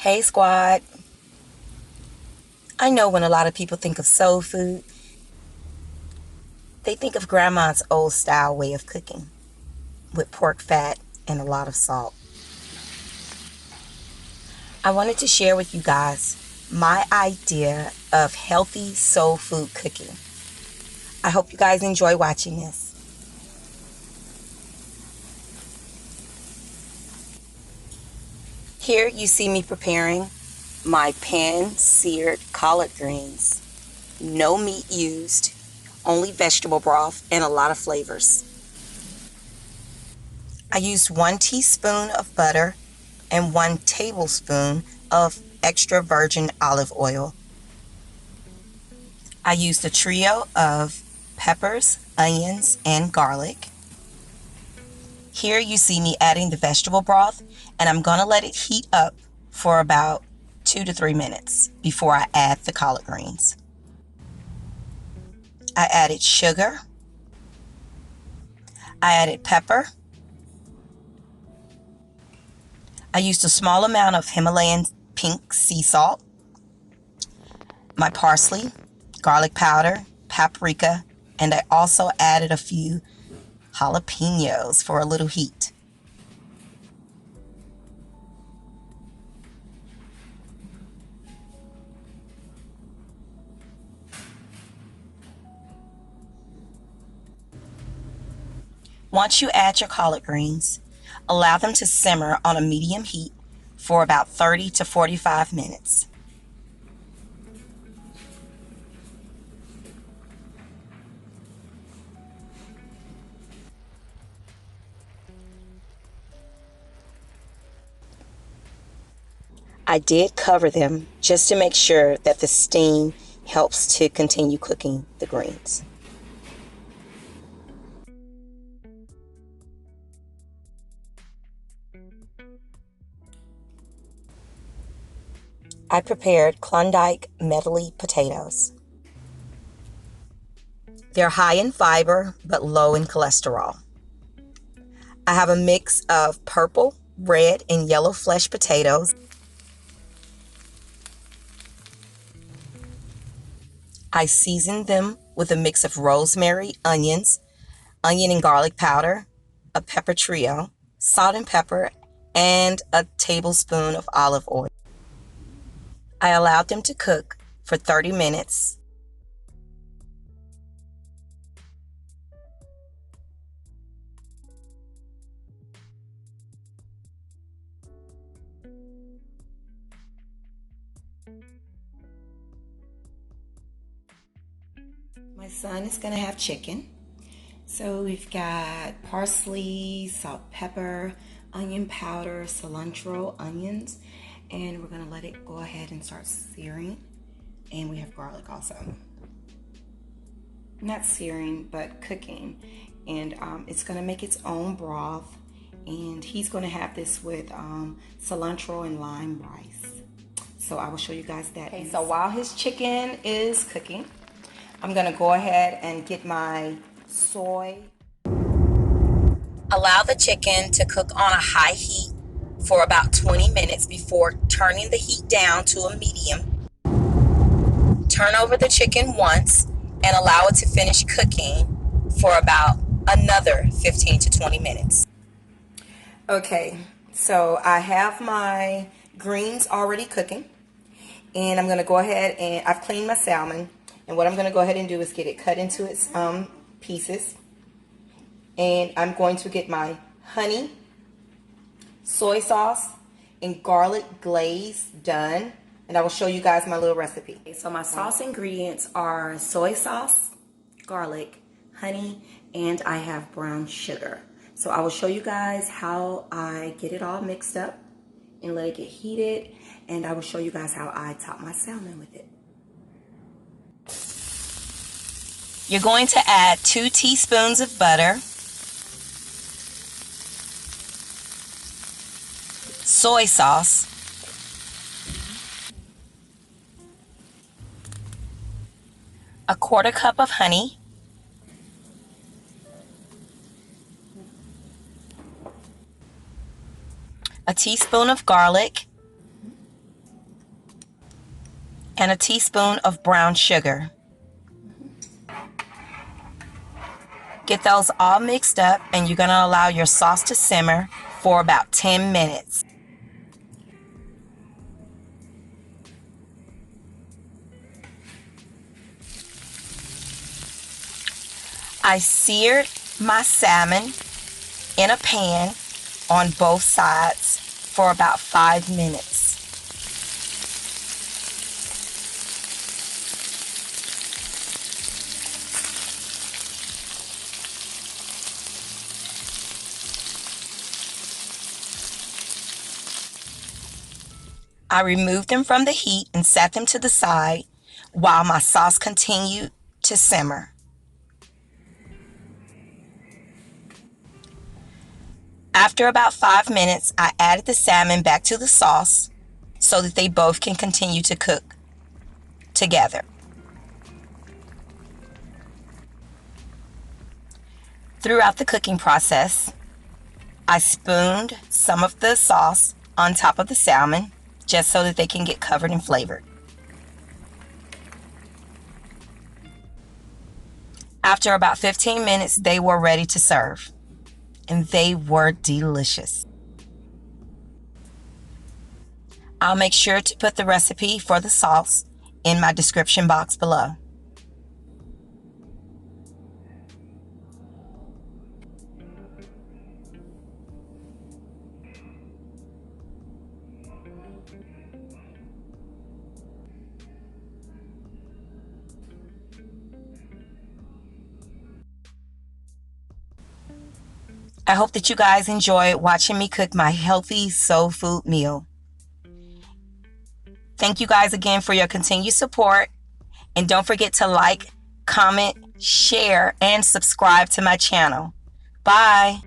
Hey squad, I know when a lot of people think of soul food, they think of grandma's old style way of cooking with pork fat and a lot of salt. I wanted to share with you guys my idea of healthy soul food cooking. I hope you guys enjoy watching this. Here you see me preparing my pan-seared collard greens. No meat used, only vegetable broth and a lot of flavors. I used 1 teaspoon of butter and 1 tablespoon of extra virgin olive oil. I used a trio of peppers, onions, and garlic. Here you see me adding the vegetable broth, and I'm going to let it heat up for about 2 to 3 minutes before I add the collard greens. I added sugar. I added pepper. I used a small amount of Himalayan pink sea salt, my parsley, garlic powder, paprika, and I also added a few jalapenos for a little heat. Once you add your collard greens, allow them to simmer on a medium heat for about 30 to 45 minutes. I did cover them just to make sure that the steam helps to continue cooking the greens. I prepared Klondike medley potatoes. They're high in fiber but low in cholesterol. I have a mix of purple, red, and yellow flesh potatoes. I seasoned them with a mix of rosemary, onions, onion and garlic powder, a pepper trio, salt and pepper, and a tablespoon of olive oil. I allowed them to cook for 30 minutes. My son is going to have chicken. So we've got parsley, salt, pepper, onion powder, cilantro, onions, and we're going to let it go ahead and start searing. And we have garlic also. Not searing, but cooking. And it's going to make its own broth. And he's going to have this with cilantro and lime rice. So I will show you guys that. Okay, so while his chicken is cooking, I'm going to go ahead and get my soy. Allow the chicken to cook on a high heat for about 20 minutes before turning the heat down to a medium. Turn over the chicken once and allow it to finish cooking for about another 15 to 20 minutes. Okay, so I have my greens already cooking, and I'm going to go ahead and I've cleaned my salmon. And what I'm going to go ahead and do is get it cut into its pieces. And I'm going to get my honey, soy sauce, and garlic glaze done. And I will show you guys my little recipe. Okay, so my sauce ingredients are soy sauce, garlic, honey, and I have brown sugar. So I will show you guys how I get it all mixed up and let it get heated. And I will show you guys how I top my salmon with it. You're going to add 2 teaspoons of butter, soy sauce, a 1/4 cup of honey, a teaspoon of garlic, and a teaspoon of brown sugar. Get those all mixed up, and you're going to allow your sauce to simmer for about 10 minutes. I seared my salmon in a pan on both sides for about 5 minutes. I removed them from the heat and set them to the side while my sauce continued to simmer. After about 5 minutes, I added the salmon back to the sauce so that they both can continue to cook together. Throughout the cooking process, I spooned some of the sauce on top of the salmon just so that they can get covered and flavored. After about 15 minutes, they were ready to serve, and they were delicious. I'll make sure to put the recipe for the sauce in my description box below. I hope that you guys enjoyed watching me cook my healthy soul food meal. Thank you guys again for your continued support. And don't forget to like, comment, share, and subscribe to my channel. Bye.